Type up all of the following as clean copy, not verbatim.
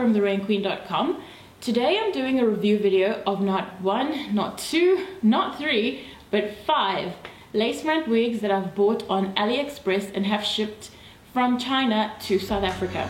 from theraignqueen.com. Today I'm doing a review video of not one, not two, not three, but 5 lace front wigs that I've bought on Aliexpress and have shipped from China to South Africa.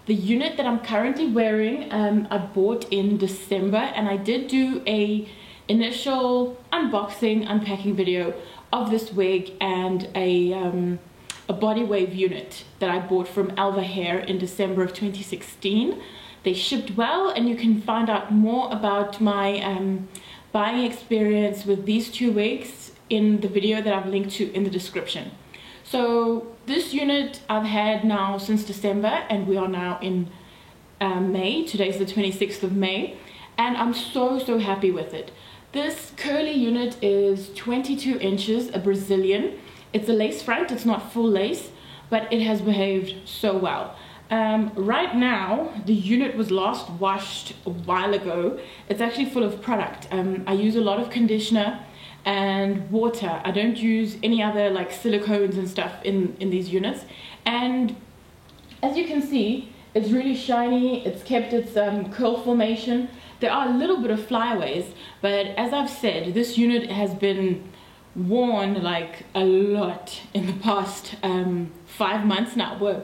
The unit that I'm currently wearing, I bought in December, and I did do a initial unboxing, unpacking video of this wig and a body wave unit that I bought from Alva Hair in December of 2016. They shipped well, and you can find out more about my buying experience with these 2 wigs in the video that I've linked to in the description. So this unit I've had now since December, and we are now in May. Today's the 26th of May, and I'm so happy with it. This curly unit is 22 inches, a Brazilian. It's a lace front, it's not full lace, but it has behaved so well. Right now, the unit was last washed a while ago. It's actually full of product. I use a lot of conditioner and water. I don't use any other like silicones and stuff in these units, and as you can see, it's really shiny. It's kept its curl formation. There are a little bit of flyaways, but as I've said, this unit has been worn like a lot in the past 5 months now. We're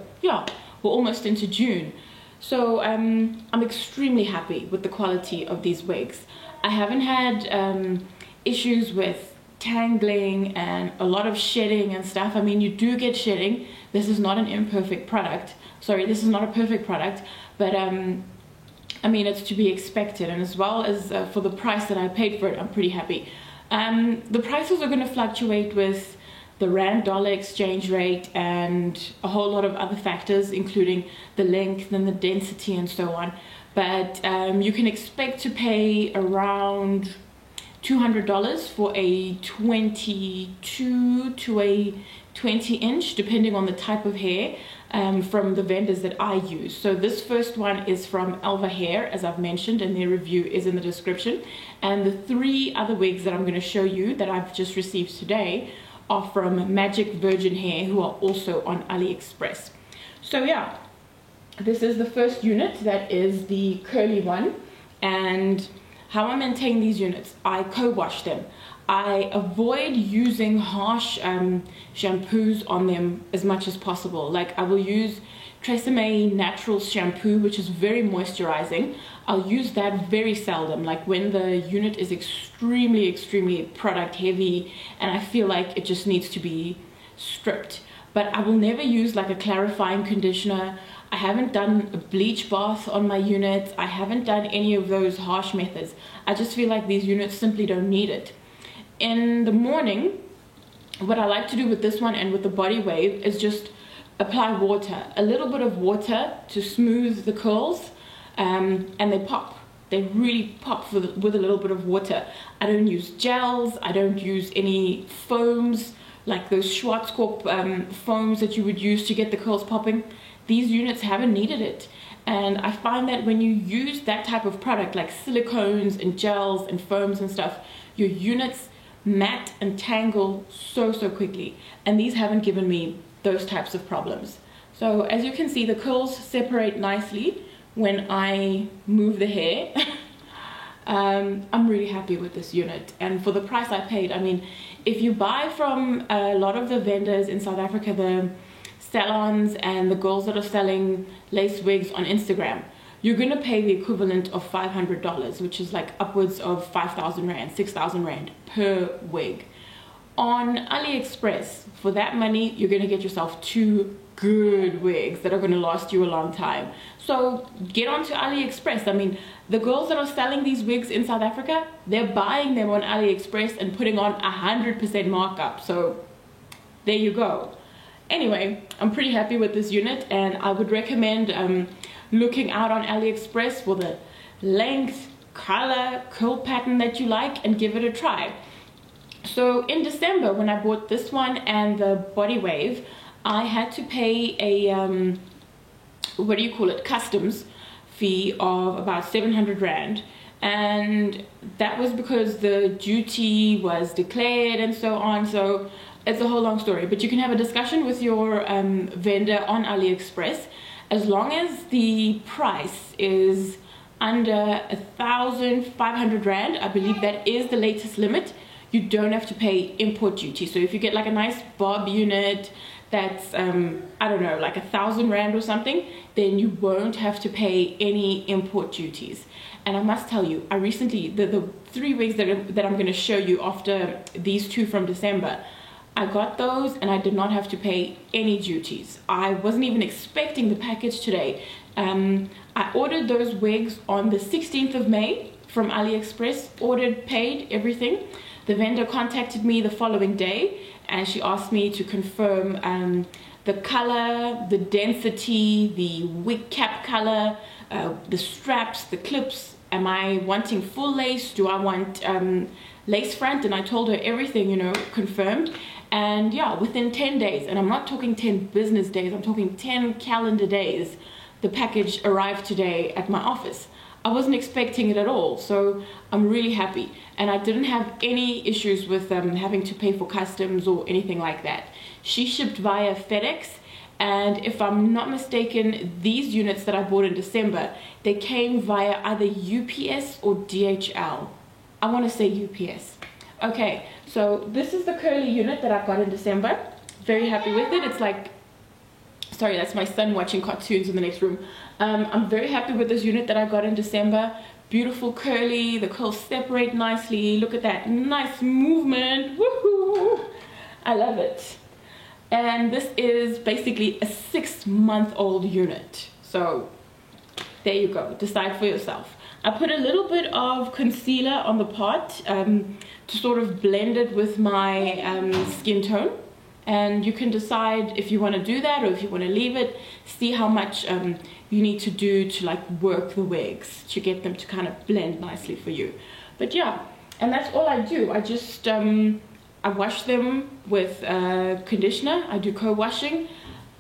almost into June, so I'm extremely happy with the quality of these wigs. I haven't had issues with tangling and a lot of shedding and stuff. I mean, you do get shedding. This is not an imperfect product. Sorry, this is not a perfect product, but I mean, it's to be expected, and as well as for the price that I paid for it, I'm pretty happy. The prices are going to fluctuate with the rand-dollar exchange rate and a whole lot of other factors, including the length and the density and so on, but you can expect to pay around $200 for a 22 to a 20 inch, depending on the type of hair, from the vendors that I use. So this first one is from Alva Hair, as I've mentioned, and their review is in the description. And the 3 other wigs that I'm going to show you that I've just received today are from Magic Virgin Hair, who are also on AliExpress. So yeah, this is the first unit, that is the curly one. And how I maintain these units, I co-wash them. I avoid using harsh shampoos on them as much as possible. Like, I will use Tresemme Natural shampoo, which is very moisturizing. I'll use that very seldom, like when the unit is extremely product heavy and I feel like it just needs to be stripped. But I will never use like a clarifying conditioner. I haven't done a bleach bath on my units. I haven't done any of those harsh methods. I just feel like these units simply don't need it. In the morning, what I like to do with this one and with the body wave is just apply water, a little bit of water to smooth the curls, and they pop. They really pop with a little bit of water. I don't use gels. I don't use any foams like those Schwarzkopf foams that you would use to get the curls popping. These units haven't needed it, and I find that when you use that type of product like silicones and gels and foams and stuff, your units mat and tangle so quickly, and these haven't given me those types of problems. So as you can see, the curls separate nicely when I move the hair. I'm really happy with this unit, and for the price I paid, I mean, if you buy from a lot of the vendors in South Africa, the salons and the girls that are selling lace wigs on Instagram, you're going to pay the equivalent of $500, which is like upwards of 5,000 Rand, 6,000 Rand per wig. on Aliexpress. For that money, you're going to get yourself 2 good wigs that are going to last you a long time. So get onto Aliexpress. I mean, the girls that are selling these wigs in South Africa, they're buying them on Aliexpress and putting on 100% markup. So there you go. Anyway, I'm pretty happy with this unit, and I would recommend looking out on Aliexpress for the length, color, curl pattern that you like, and give it a try. So in December, when I bought this one and the body wave, I had to pay a customs fee of about 700 Rand, and that was because the duty was declared and so on. So it's a whole long story, but you can have a discussion with your vendor on Aliexpress. As long as the price is under 1,500 Rand, I believe that is the latest limit, you don't have to pay import duty. So if you get like a nice bob unit that's I don't know, like 1,000 Rand or something, then you won't have to pay any import duties. And I must tell you, I recently, the 3 wigs that I'm going to show you after these 2 from December, I got those and I did not have to pay any duties. I wasn't even expecting the package today. I ordered those wigs on the 16th of May from Aliexpress, ordered, paid, everything. The vendor contacted me the following day and she asked me to confirm the color, the density, the wig cap color, the straps, the clips. Am I wanting full lace? Do I want lace front? And I told her everything, you know, confirmed. And yeah, within 10 days, and I'm not talking 10 business days, I'm talking 10 calendar days, the package arrived today at my office. I wasn't expecting it at all, so I'm really happy. And I didn't have any issues with having to pay for customs or anything like that. She shipped via FedEx, and if I'm not mistaken, these units that I bought in December, they came via either UPS or DHL. I want to say UPS. Okay, so this is the curly unit that I got in December. Very happy with it. It's like, sorry, that's my son watching cartoons in the next room. I'm very happy with this unit that I got in December. Beautiful curly, the curls separate nicely. Look at that nice movement. Woohoo! I love it. And this is basically a 6-month-old unit. So there you go, decide for yourself. I put a little bit of concealer on the pot to sort of blend it with my skin tone. And you can decide if you want to do that or if you want to leave it. See how much you need to do to like work the wigs to get them to kind of blend nicely for you. But yeah, and that's all I do. I just I wash them with conditioner. I do co-washing.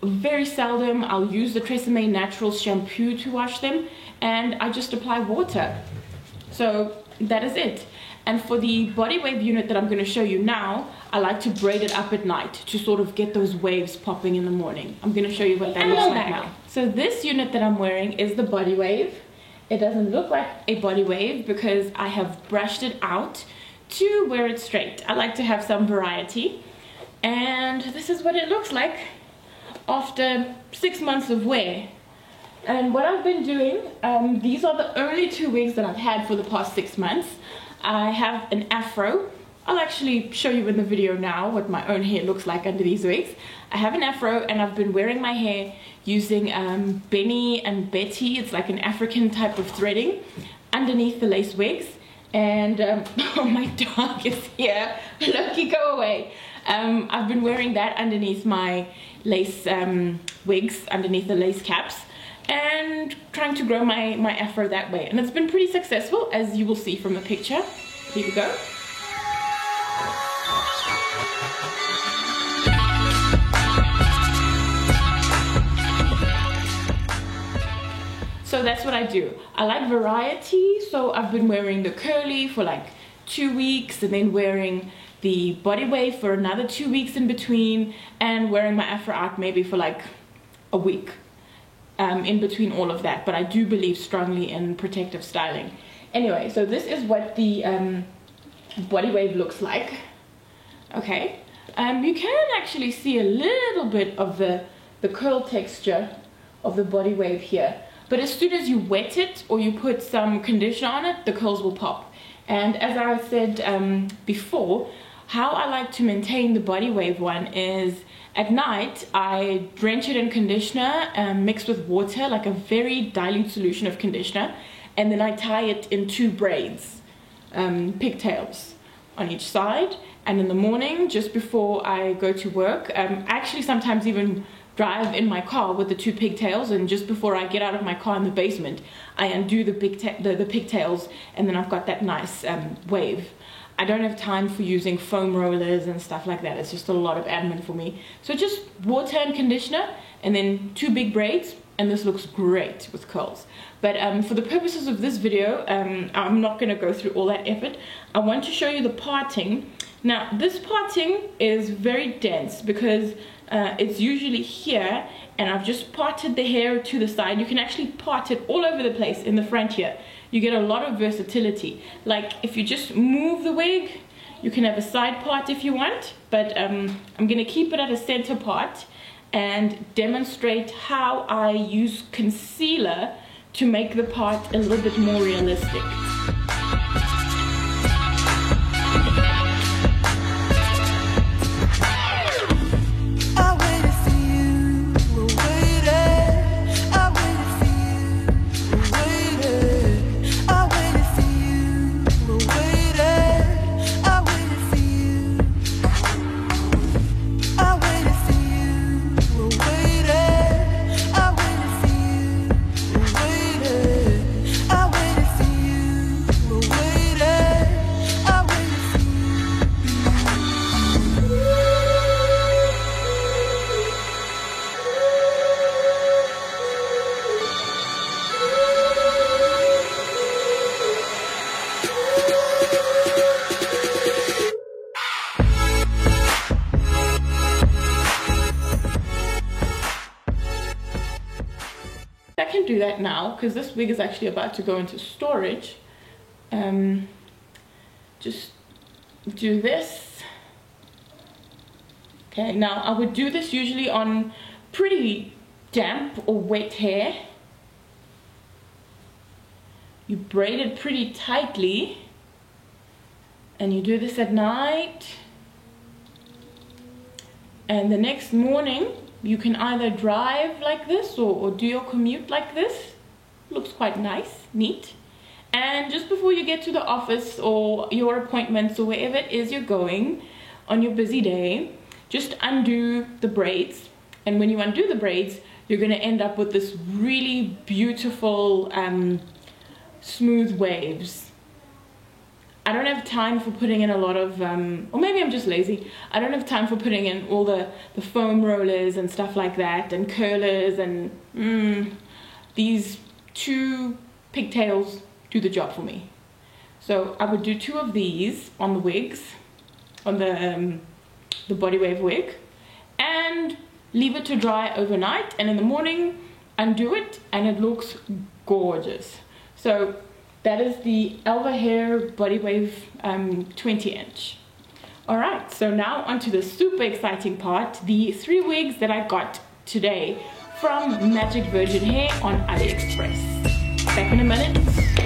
Very seldom I'll use the Tresemme Naturals shampoo to wash them, and I just apply water. So that is it. And for the body wave unit that I'm going to show you now, I like to braid it up at night to sort of get those waves popping in the morning. I'm going to show you what that looks like now. So this unit that I'm wearing is the body wave. It doesn't look like a body wave because I have brushed it out to wear it straight. I like to have some variety. And this is what it looks like after 6 months of wear. And what I've been doing, these are the only 2 wigs that I've had for the past 6 months. I have an afro. I'll actually show you in the video now what my own hair looks like under these wigs. I have an afro and I've been wearing my hair using Benny and Betty. It's like an African type of threading underneath the lace wigs. And oh, my dog is here. Loki, go away. I've been wearing that underneath my lace wigs, underneath the lace caps, and trying to grow my afro that way. And it's been pretty successful, as you will see from the picture. Here we go. So that's what I do. I like variety, so I've been wearing the curly for like 2 weeks, and then wearing the body wave for another 2 weeks in between, and wearing my afro out maybe for like a week in between all of that. But I do believe strongly in protective styling. Anyway, so this is what the body wave looks like. Okay, you can actually see a little bit of the curl texture of the body wave here. But as soon as you wet it or you put some conditioner on it, the curls will pop. And as I said before, how I like to maintain the body wave one is at night I drench it in conditioner mixed with water, like a very dilute solution of conditioner, and then I tie it in 2 braids, pigtails on each side. And in the morning, just before I go to work, I actually sometimes even drive in my car with the 2 pigtails, and just before I get out of my car in the basement, I undo the pigtails, and then I've got that nice wave. I don't have time for using foam rollers and stuff like that. It's just a lot of admin for me. So just water and conditioner, and then 2 big braids, and this looks great with curls. But for the purposes of this video, I'm not going to go through all that effort. I want to show you the parting. Now, this parting is very dense because it's usually here, and I've just parted the hair to the side. You can actually part it all over the place in the front here. You get a lot of versatility. Like if you just move the wig, you can have a side part if you want, but I'm going to keep it at a center part and demonstrate how I use concealer to make the part a little bit more realistic. I can do that now because this wig is actually about to go into storage. Just do this. Okay, now I would do this usually on pretty damp or wet hair. You braid it pretty tightly, and you do this at night, and the next morning you can either drive like this or do your commute like this. Looks quite nice, neat. And just before you get to the office or your appointments or wherever it is you're going on your busy day, just undo the braids. And when you undo the braids, you're going to end up with this really beautiful smooth waves. I don't have time for putting in a lot of, or maybe I'm just lazy. I don't have time for putting in all the foam rollers and stuff like that, and curlers, and these 2 pigtails do the job for me. So I would do 2 of these on the wigs, on the body wave wig, and leave it to dry overnight, and in the morning undo it, and it looks gorgeous. So that is the Elva Hair Body Wave 20-inch. Alright, so now onto the super exciting part, the 3 wigs that I got today from Magic Virgin Hair on Aliexpress. Back in a minute.